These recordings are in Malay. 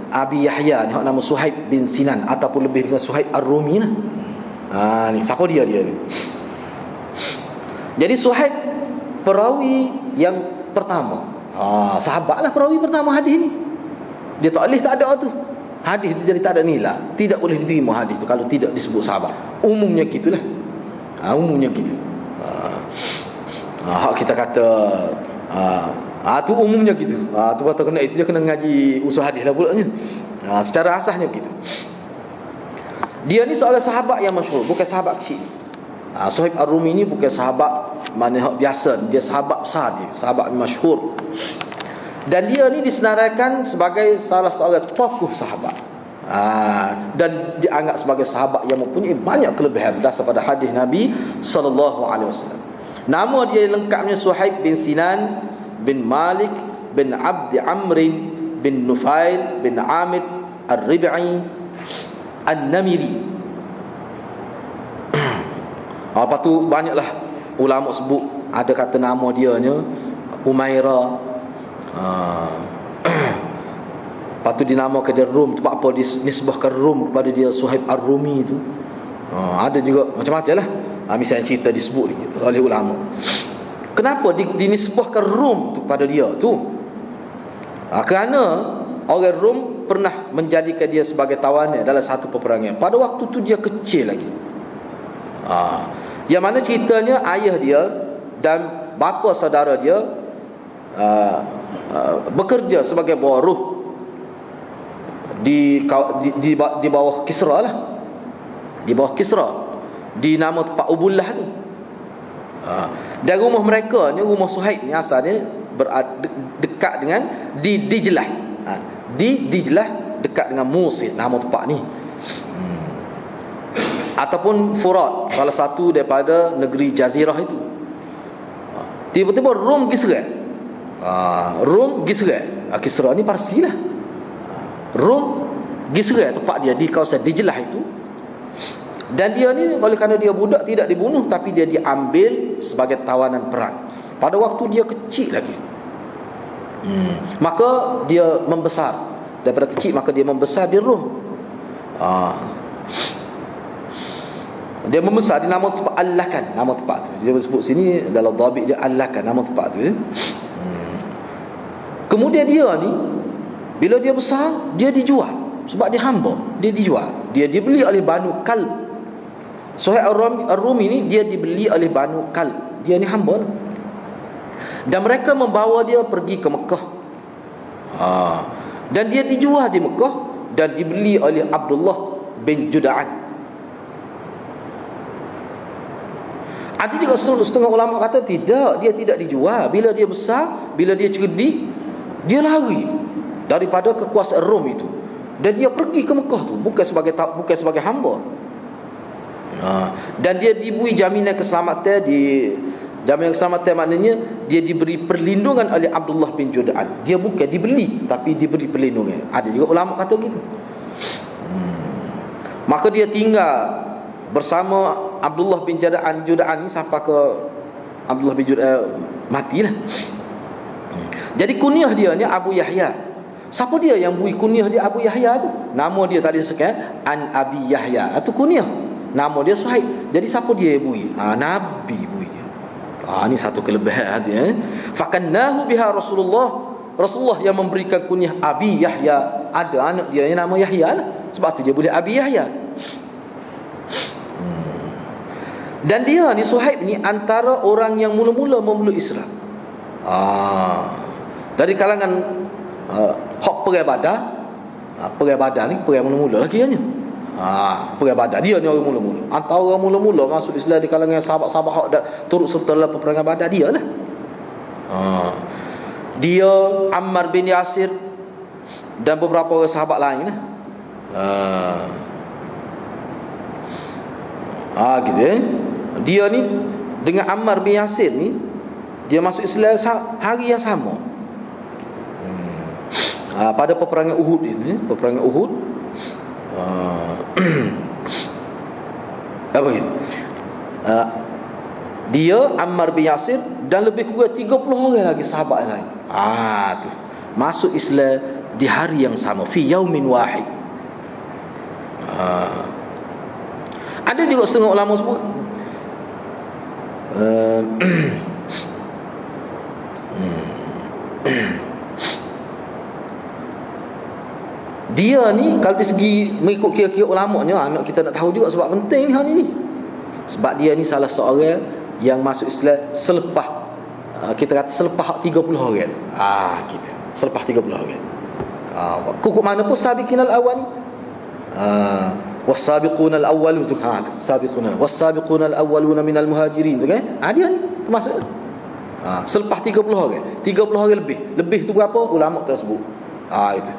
Abi Yahya ni nama Suhaib bin Sinan ataupun lebih dengan Suhaib Ar-Rumi lah. Ni siapa dia ni? Jadi Suhaib perawi yang pertama. Sahabatlah perawi pertama hadis ni. Dia tak boleh tak ada tu. Hadis tu jadi tak ada nilai. Tidak boleh diterima hadis tu kalau tidak disebut sahabat. Umumnya gitulah. Umumnya gitu. Hak kita kata tu umumnya gitu. Tu kata kena itu dia kena ngaji usul hadis lah pulanya. Secara asasnya begitu. Dia ni seorang sahabat yang masyhur, bukan sahabat kecil. Suhaib Ar-Rumi ni bukan sahabat mana hak biasa, dia sahabat besar, dia sahabat masyhur. Dan dia ni disenaraikan sebagai salah seorang tokoh sahabat. Dan dianggap sebagai sahabat yang mempunyai banyak kelebihan berdasar pada hadis Nabi sallallahu alaihi wasallam. Nama dia lengkapnya Suhaib bin Sinan bin Malik bin Abd Amr bin Nufail bin Amid Ar-Rib'i An-Namiri. Apa tu banyaklah ulama sebut, ada kata nama dia nya Umairah. Lepas tu dinamakan dia Rum. Sebab apa disebahkan Rum kepada dia Suhaib Ar-Rumi tu. Ada juga macam-macam lah. Misalnya cerita disebut oleh ulama. Kenapa dinisbahkan Rum tu kepada dia tu? Kerana orang Rum pernah menjadikan dia sebagai tawanan dalam satu peperangan. Pada waktu tu dia kecil lagi. Yang mana ceritanya ayah dia dan bapa saudara dia bekerja sebagai buruh di bawah Kisra lah. Di bawah Kisra, di nama tempat Ubullah tu. Dan rumah mereka ni, rumah Suhaib ni asalnya dekat dengan di Dijlah. Di Dijlah dekat dengan Musil, nama tempat ni. Ataupun Furat, salah satu daripada negeri Jazirah itu. Tiba-tiba Rom pergi serang. Rom pergi serang. Kisra ni Parsi lah. Rom pergi serang tempat dia di kawasan Dijlah itu. Dan dia ni oleh kerana dia budak tidak dibunuh, tapi dia diambil sebagai tawanan perang. Pada waktu dia kecil lagi. Maka dia membesar. Daripada kecil maka dia membesar di Rom. Dia membesar di nama tempat Al-Lakan, nama tempat tu. Dia sebut sini dalam dhabit dia Al-Lakan, nama tempat tu. Kemudian dia ni bila dia besar, dia dijual sebab dia hamba. Dia dijual. Dia dibeli oleh Banu Kalb. Suhaib Ar-Rumi ni dia dibeli oleh Banu Kalb. Dia ni hamba. Dan mereka membawa dia pergi ke Mekah. Dan dia dijual di Mekah dan dibeli oleh Abdullah bin Juda'an. Ada juga setengah ulama kata tidak, dia tidak dijual. Bila dia besar, bila dia cerdik, dia lari daripada kekuasaan Rom itu. Dan dia pergi ke Mekah tu bukan sebagai hamba. Dan dia diberi jaminan keselamatan. Jaminan keselamatan maknanya dia diberi perlindungan oleh Abdullah bin Juda'an. Dia bukan dibeli, tapi diberi perlindungan. Ada juga ulama kata gitu. Maka dia tinggal bersama Abdullah bin Juda'an ni sampai ke Abdullah bin Juda'an matilah. Jadi kunyah dia ni Abu Yahya. Siapa dia yang bui kunyah dia Abu Yahya tu? Nama dia tadi sekian An Abi Yahya. Itu kunyah. Nama dia Suhaib. Jadi siapa dia yang bui? Nabi bui dia. Ni satu kelebihan dia. Fakannahu biha Rasulullah yang memberikan kunyah Abi Yahya. Ada anak dia yang nama Yahya lah. Sebab tu dia boleh Abi Yahya. Dan dia ni Suhaib ni antara orang yang mula-mula memeluk Islam. Dari kalangan hak perang Badar. Perang Badar ni perang mula-mula lagi hanya. Perang Badar dia ni orang mula-mula. Antara orang mula-mula masuk Islam di kalangan sahabat-sahabat hak turut serta dalam peperangan Badar dia lah. Dia, Ammar bin Yasir dan beberapa orang sahabat lain lah. Gitu dia ni dengan Ammar bin Yasir ni dia masuk Islam hari yang sama. Pada peperangan Uhud ini, peperangan Uhud. Apa ini? Dia Ammar bin Yasir dan lebih kurang 30 orang lagi sahabat lain. Tu masuk Islam di hari yang sama, fi yaumin wahid. Ada juga setengah ulama sebut dia ni kalau dari segi mengikut kira-kira ulamanya, anak kita nak tahu juga sebab penting hal ini. Sebab dia ni salah seorang yang masuk Islam selepas kita kata selepas 30 orang. Gitu. Selepas 30 orang. Kukuk mana pun sabiqinal awal ni. Was-sabiqunal awwalun tu. Sabiquna. Was-sabiqunal awwaluna minal muhajirin tu kan? Dia ni termasuk. Selepas 30 orang. 30 orang lebih. Lebih tu berapa? Ulama tersebut. Itu.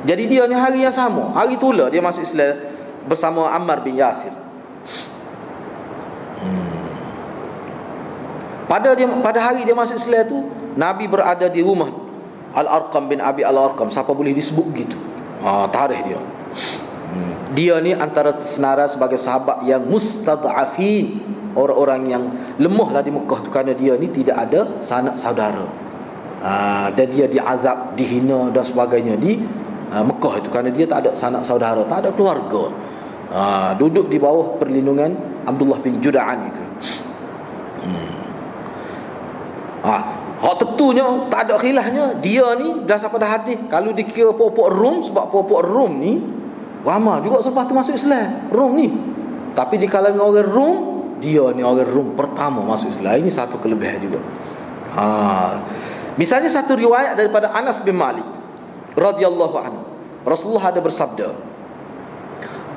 Jadi dia ni hari yang sama, hari itulah dia masuk Islam bersama Ammar bin Yasir. Pada hari dia masuk Islam tu, Nabi berada di rumah Al-Arqam bin Abi Al-Arqam. Siapa boleh disebut begitu? Tarikh dia. Dia ni antara senara sebagai sahabat yang mustad'afin, orang-orang yang lemah lah di Mekah tu, kerana dia ni tidak ada sanak saudara. Dan dia diazab, dihina dan sebagainya di Mekah itu, kerana dia tak ada sanak saudara, tak ada keluarga. Duduk di bawah perlindungan Abdullah bin Juda'an itu. Hak tentunya tak ada khilafnya, dia ni dasar pada hadis kalau dikira pokok Rom, sebab pokok Rom ni ramai juga selepas tu masuk Islam, Rom ni. Tapi di kalangan orang Rom, dia ni orang Rom pertama masuk Islam. Ini satu kelebihan juga. Misalnya satu riwayat daripada Anas bin Malik radhiyallahu anhu, Rasulullah ada bersabda,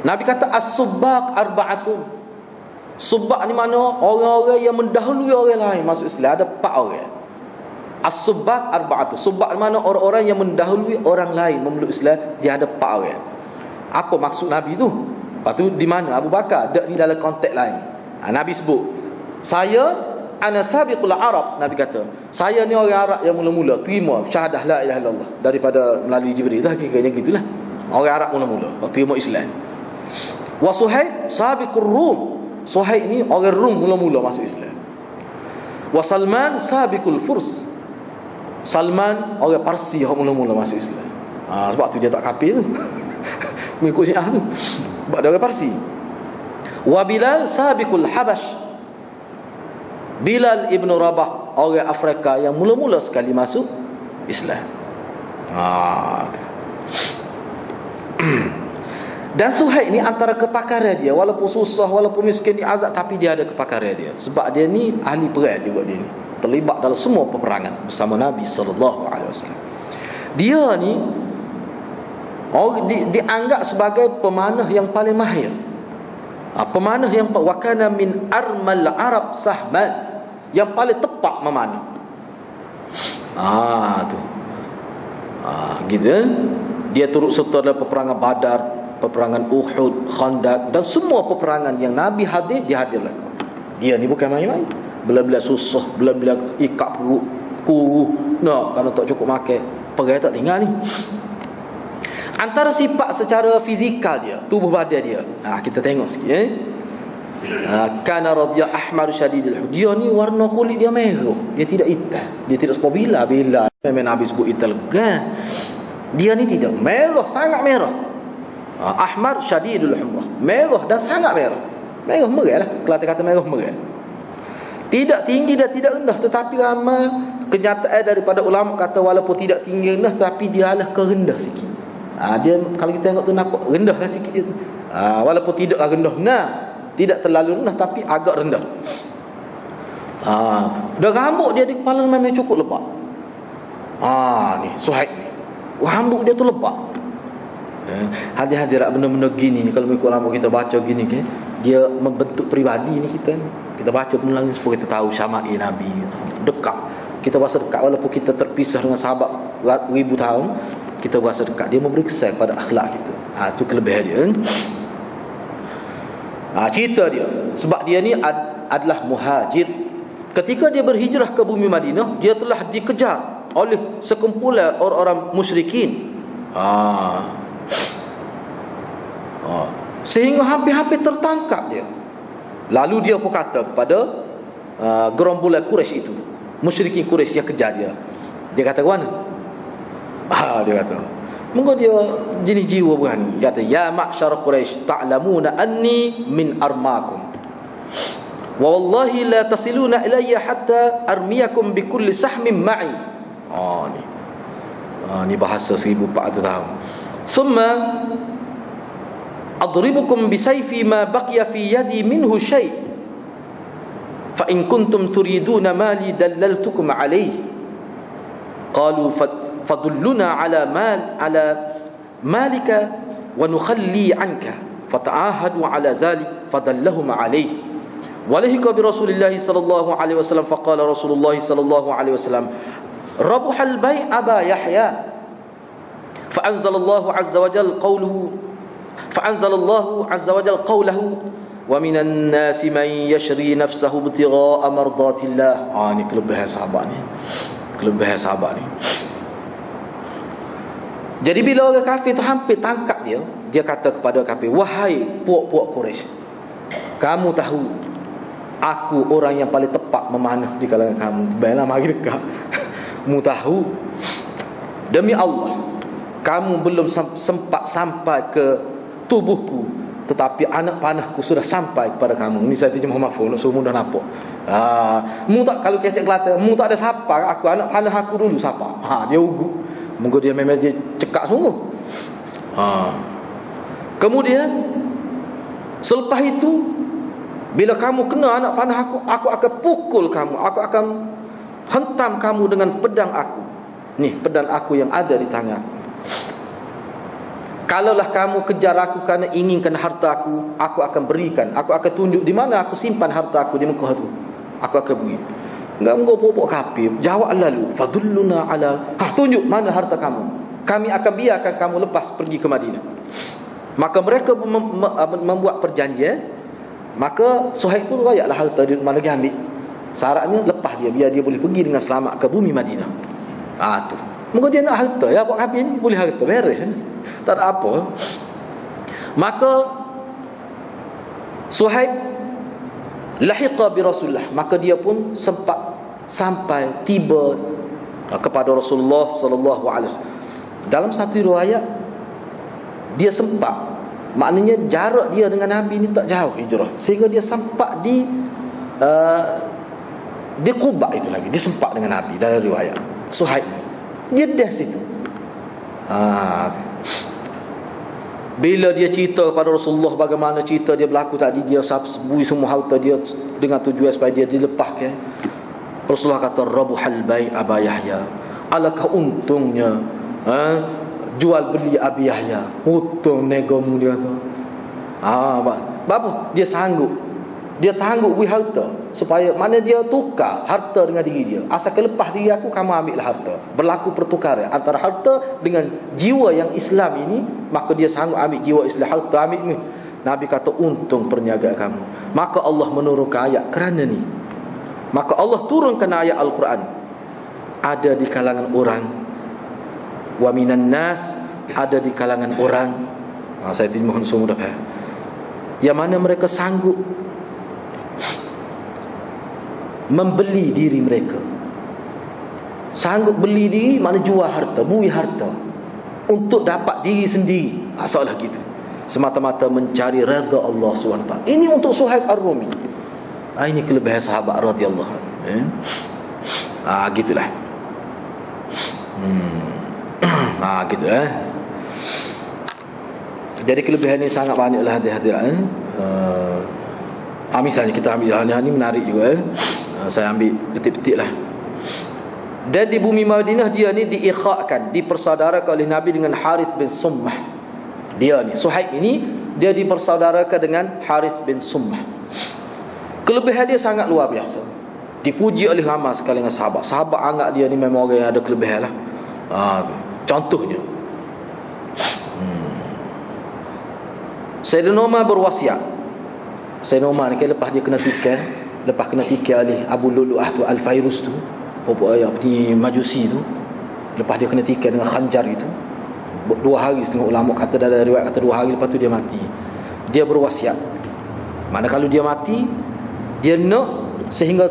Nabi kata as-subbaq arba'atun. Subbaq ni mana? Orang-orang yang mendahului orang lain masuk Islam. Ada 4 orang. As-subbaq arba'atun. Subbaq ni mana? Orang-orang yang mendahului orang lain memeluk Islam. Dia ada 4 orang. Apa maksud Nabi tu? Lepas tu di mana? Abu Bakar ada di dalam konteks lain. Nabi sebut, saya ana sabiqul Arab. Nabi kata, saya ni orang Arab yang mula-mula terima syahadah la ilaha illallah daripada melalui Jibril. Itu hakikatnya gitulah. Orang Arab mula-mula terima Islam. Wa Suhaib sabiqur Rum. Suhaib ni orang Rum mula-mula masuk Islam. Wa Salman sabiqul Furs. Salman orang Parsi yang mula-mula masuk Islam. Sebab tu dia tak kafir tu. Mengikut Syiah tu. Sebab dia orang Parsi. Wa Bilal sabiqul Habash. Bilal ibn Rabah, orang Afrika yang mula-mula sekali masuk Islam. Dan Suhaib ni antara kepakaran dia, walaupun susah, walaupun miskin, diazab, tapi dia ada kepakaran dia. Sebab dia ni ahli perang juga, dia ni terlibat dalam semua peperangan bersama Nabi SAW. Dia ni dianggap sebagai pemanah yang paling mahir. Pemanah yang wakana min armal Arab sahman, yang paling tepat memanah. Tu. Gitu. Dia turut serta dalam peperangan Badar, peperangan Uhud, Khandaq, dan semua peperangan yang Nabi hadir, dia hadir lagi. Dia ni bukan main-main. Bila-bila susah, bila-bila ikat perut, kuruh, kalau tak cukup makan, pergi tak tinggal ni. Antara sifat secara fizikal dia, tubuh badan dia, kita tengok sikit. Kana radhiya ahmar syadidul. Dia ni warna kulit dia merah, dia tidak hitam, dia tidak seperti bila memang Nabi sebut hitam kan. Dia ni tidak, merah, sangat merah. Ahmar syadidul humrah, merah dan sangat merah. Merah merah lah, kalau kata merah merah. Tidak tinggi dan tidak rendah, tetapi ramai kenyataan daripada ulama kata walaupun tidak tinggi rendah, tapi dia adalah kerendah sikit. Dia kalau kita tengok tu nampak rendah lah sikit dia tu. Walaupun tidaklah rendah, tidak terlalu rendah, tapi agak rendah. Dan rambut dia di kepala memang cukup lebat. Ni Suhaib ni, rambut dia tu lebat. Hadir-hadirat benda-benda gini ni, kalau mengikut ulama kita baca gini kan, dia membentuk peribadi ni kita. Kita baca benda ni supaya kita tahu syama'il Nabi, dekat. Kita rasa dekat walaupun kita terpisah dengan sahabat ribu tahun, kita rasa dekat. Dia memberi kesan pada akhlak kita. Itu kelebihan dia. Cerita dia, sebab dia ni adalah muhajir. Ketika dia berhijrah ke bumi Madinah, dia telah dikejar oleh sekumpulan orang-orang musyrikin. Sehingga hampir-hampir tertangkap dia. Lalu dia pun kata kepada gerombolan Quraisy itu, musyrikin Quraisy yang kejar dia. Dia kata, "Wan, Dia kata. Mungkin dia jenis jiwa berani. Dia kata, ya ma'syar Quraisy, ta'lamuna anni min armakum. Wa wallahi la tasiluna ilayya hatta armiyakum bi kulli sahmin ma'i. Ni bahasa 1400 tahun. Thumma adribukum bisayfi ma baqiya fi yadi minhu syai'. Fa in kuntum turiduna mali dallaltukum alayhi. Qalu fadulluna ala malika wa nukhalli anka. Fata'ahadu ala dhalik fadallahum alayhi. Walahika bi Rasulillah sallallahu alaihi wasallam faqala Rasulullah sallallahu alaihi wasallam rabuhal bai' aba Yahya. Fa'anzalallahu azza wa jalla qawluhu wa minan nasi man yashri nafsahu ibtigha'a mardatillah. Ni kelebihan sahabat ni. Jadi bila orang kafir tu hampir tangkap dia, dia kata kepada kafir, wahai puak-puak Quraisy, kamu tahu aku orang yang paling tepat memanah di kalangan kamu. Baiklah, mari dekat. Mu tahu, demi Allah, kamu belum sempat sampai ke tubuhku, tetapi anak panahku sudah sampai kepada kamu. Ini saya terjemah mahfuz, nak semua dah nampak. Mu tak, kalau kecek Kelantan, mu tak ada siapa aku, anak panah aku dulu siapa. Dia ugu. Mungkin dia memang dia cekak sungguh. Kemudian selepas itu, bila kamu kena anak panah aku akan pukul kamu, aku akan hentam kamu dengan pedang aku. Ni pedang aku yang ada di tangan. Kalaulah kamu kejar aku kerana inginkan harta aku akan berikan. Aku akan tunjuk di mana aku simpan harta aku di Mekah tu. Aku akan beri. Enggak pokok kafir. Jawab lalu, fadulluna ala. Tunjuk mana harta kamu. Kami akan biarkan kamu lepas pergi ke Madinah. Maka mereka membuat perjanjian. Maka Suhaib pun rayaklah harta dia mana dia ambil. Syaratnya lepas dia, biar dia boleh pergi dengan selamat ke bumi Madinah. Tu. Mungkin dia nak harta, ya buat kafir ni boleh harta, beres. Tak ada apa. Maka Suhaib lahiqa bi Rasulullah, maka dia pun sempat sampai tiba kepada Rasulullah sallallahu alaihi wasallam. Dalam satu riwayat dia sempat, maknanya jarak dia dengan Nabi ni tak jauh hijrah, sehingga dia sempat di Quba itu lagi. Dia sempat dengan Nabi dalam riwayat. Suhaib dia dah situ. Bila dia cerita kepada Rasulullah bagaimana cerita dia berlaku tadi, dia sabui semua harta dia dengan tujuan supaya dia dilepaskan. Rasulullah kata, rabuhal bai' aba Yahya. Alakah untungnya jual beli Abi Yahya. Untung negomu, dia kata. Apa? Dia sanggup. Dia tangguh beri harta supaya mana dia tukar harta dengan diri dia. Asalkan lepas diri aku, kamu ambil harta. Berlaku pertukaran antara harta dengan jiwa yang Islam ini. Maka dia sanggup ambil jiwa Islam, harta ambil ni. Nabi kata, untung perniagaan kamu. Maka Allah menurunkan ayat kerana ni. Maka Allah turunkan ayat Al-Quran. Ada di kalangan orang, wa minan nas, ada di kalangan orang. Saya terjemahkan semua dah faham. Yang mana mereka sanggup membeli diri mereka. Sanggup beli diri, mana jual harta, bui harta untuk dapat diri sendiri. Soalah gitu. Semata-mata mencari redha Allah SWT. Ini untuk Suhaib Ar-Rumi. Ini kelebihan sahabat radhiyallahu anhu. Gitulah. Gitu. Jadi kelebihan ini sangat banyaklah hadirin. Misalnya kita ambil hal ini menarik juga. Saya ambil petik-petik lah. Dan di bumi Madinah dia ni diikhakkan, dipersaudarakan oleh Nabi dengan Harith bin Summah. Dia ni Suhaib ini, dia dipersaudarakan dengan Harith bin Summah. Kelebihan dia sangat luar biasa, dipuji oleh ramai sekali dengan sahabat. Sahabat anggap dia ni memang orang yang ada kelebihan lah. Contohnya Sayyidina Umar berwasiat. Sayyidina Umar ni lepas dia kena tikar, lepas kena tikar oleh Abu Lulu'ah tu, Al-Fairuz tu, ni Majusi tu, lepas dia kena tikar dengan khanjar itu, 2 hari setengah ulama kata, dalam riwayat kata 2 hari lepas tu dia mati. Dia berwasiat, mana kalau dia mati, dia nak sehingga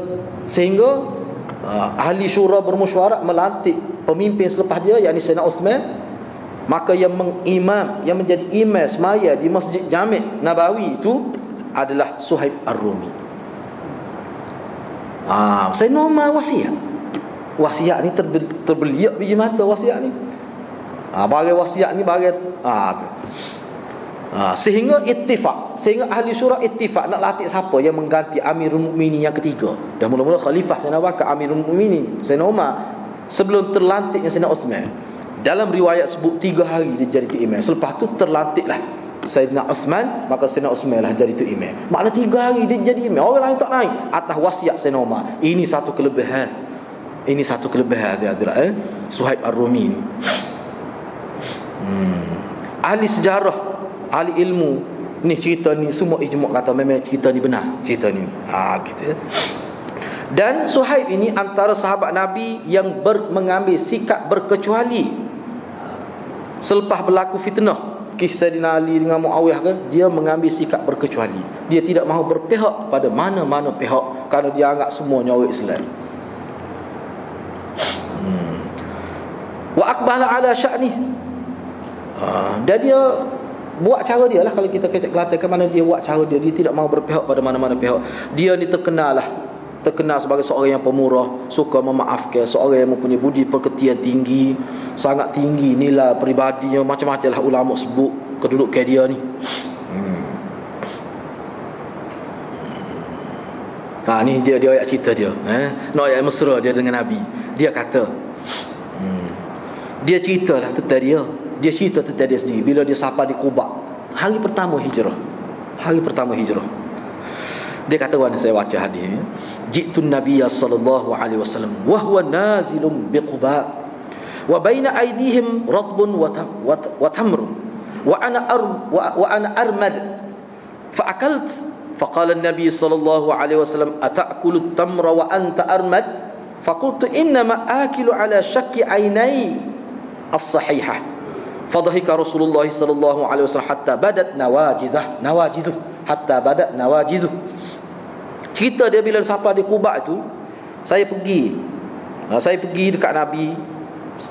ahli syura bermesyuarat melantik pemimpin selepas dia, yakni Sayyidina Uthman, maka yang mengimam, yang menjadi imam semaya di Masjid Jami' Nabawi itu adalah Suhaib Ar-Rumi. Sayyidina Umar wasiat. Wasiat ni terbeliak biji mata wasiat ni. Bagai wasiat ni bagai sehingga ittifaq, sehingga ahli syura ittifaq nak latih siapa yang mengganti Amirul Mukminin yang ketiga. Dan mula-mula khalifah Sayyidina Abu Bakar, Amirul Mukminin Sayyidina Umar, sebelum terlantiknya Sayyidina Uthman. Dalam riwayat sebut 3 hari dia jadi tu imam. Selepas tu terlantiklah Sayyidina Uthman, maka Sayyidina Uthman lah jadi tu imam. Makna 3 hari dia jadi imam, orang lain tak naik atas wasiat Sayyidina Umar. Ini satu kelebihan. Ini satu kelebihan dia adalah Suhaib Ar-Rumi ni. Ahli sejarah, ahli ilmu ni cerita ni semua ijma' kata memang cerita ni benar, cerita ni. Gitu. Dan Suhaib ini antara sahabat Nabi yang mengambil sikap berkecuali selepas berlaku fitnah kisah Sayyidina Ali dengan Muawiyah ke, dia mengambil sikap berkecuali. Dia tidak mahu berpihak pada mana-mana pihak kerana dia anggap semuanya orang Islam. Wa aqbala ala sya'ni. Dan dia buat cara dia lah. Kalau kita katakan mana dia buat cara dia, dia tidak mahu berpihak pada mana-mana pihak. Dia ni terkenal sebagai seorang yang pemurah, suka memaafkan, seorang yang mempunyai budi pekertian tinggi, sangat tinggi nilai peribadinya, macam-macam lah ulama sebut kedudukan dia ni. Ni dia ayat cerita dia, ayat mesra dia dengan Nabi. Dia kata, dia ceritalah tentang dia. Dia cerita tentang dia sendiri bila dia sapa di Quba, hari pertama hijrah. Dia kata, saya baca hadis, ji'tun nabiyya sallallahu alaihi wasallam wa huwa nazilun bi Quba wa baina aydihim radbun wa tamrun wa ana armad fa akalt fa qala an-nabiy sallallahu alaihi wasallam ata'kulu at-tamra wa anta armad fa qultu inna ma akilu ala shakki aynai as-sahihah fa dhahika Rasulullah sallallahu alaihi wasallam hatta badat nawajiduh hatta badat nawajiduh. Cerita dia bila sampai di Quba tu, saya pergi dekat Nabi.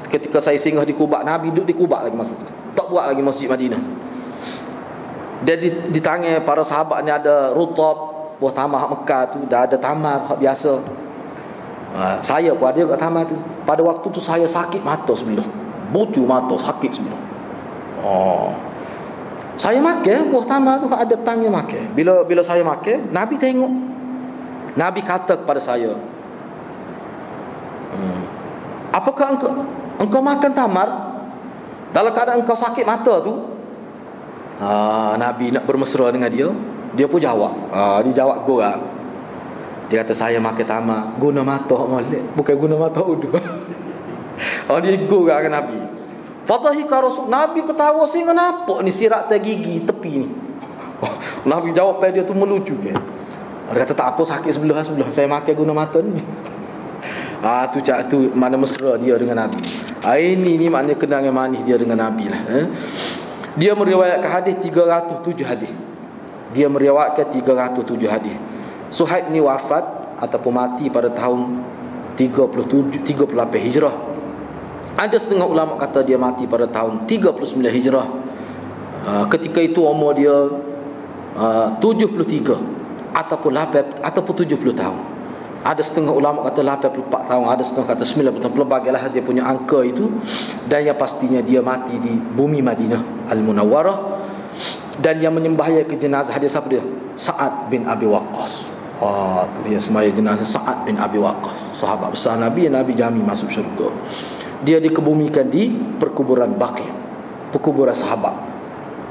Ketika saya singgah di Quba, Nabi duduk di Quba lagi masa tu, tak buat lagi Masjid Madinah. Dia di tangan para sahabat ni ada rutab, buah tamar Mekah tu, dah ada tamar biasa. Saya pun ada kat tamar tu. Pada waktu tu saya sakit mata sebelah, bucu mata, sakit sebelah. Saya makan buah tamar tu, ada tangan makan. Bila saya makan, Nabi tengok. Nabi kata kepada saya, apakah engkau makan tamar dalam keadaan engkau sakit mata tu? Nabi nak bermesra dengan dia. Dia pun jawab. Dia jawab gua. Dia kata, saya makan tamar guna mata molek, bukan guna mata udu. Dia gurau dengan Nabi. Fatahika Rasul. Nabi ketawa sehingga nampak ni sirat gigi tepi ni. Nabi jawab pada dia tu melucu ke. Dia kata, tak apa, sakit sebelah saya makan guna mata ni. Tu mana mesra dia dengan Nabi. Ini maknanya kenangan manis dia dengan Nabi lah. Dia meriwayatkan hadis 307 hadis. Suhaib ni wafat ataupun mati pada tahun 38 Hijrah. Ada setengah ulama kata dia mati pada tahun 39 Hijrah. Ketika itu umur dia 73 ataupun 70 tahun. Ada setengah ulama kata 84 tahun, ada setengah kata 90 tahun. Pelbagailah dia punya angka itu. Dan yang pastinya dia mati di bumi Madinah Al-Munawwarah. Dan yang menyembahaya ke jenazah dia siapa dia? Sa'ad bin Abi Waqqas. Dia semaya jenazah Sa'ad bin Abi Waqqas, sahabat besar Nabi, Nabi jami masuk syurga. Dia dikebumikan di perkuburan Baqi', perkuburan sahabat,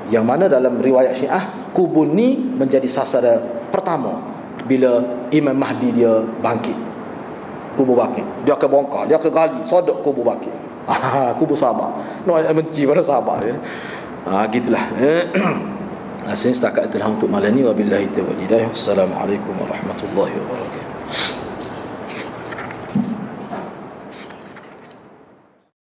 yang mana dalam riwayat Syiah kubur ni menjadi sasaran pertama bila Imam Mahdi dia bangkit. Kubur Baqi', dia akan bongkar, dia akan gali sodok kubur Baqi'. Kubur sahabat. Benci pada sahabat ya. Gitulah. Saya setakat itulah untuk malam ni. Wabillahi taufiq. Assalamualaikum warahmatullahi wabarakatuh.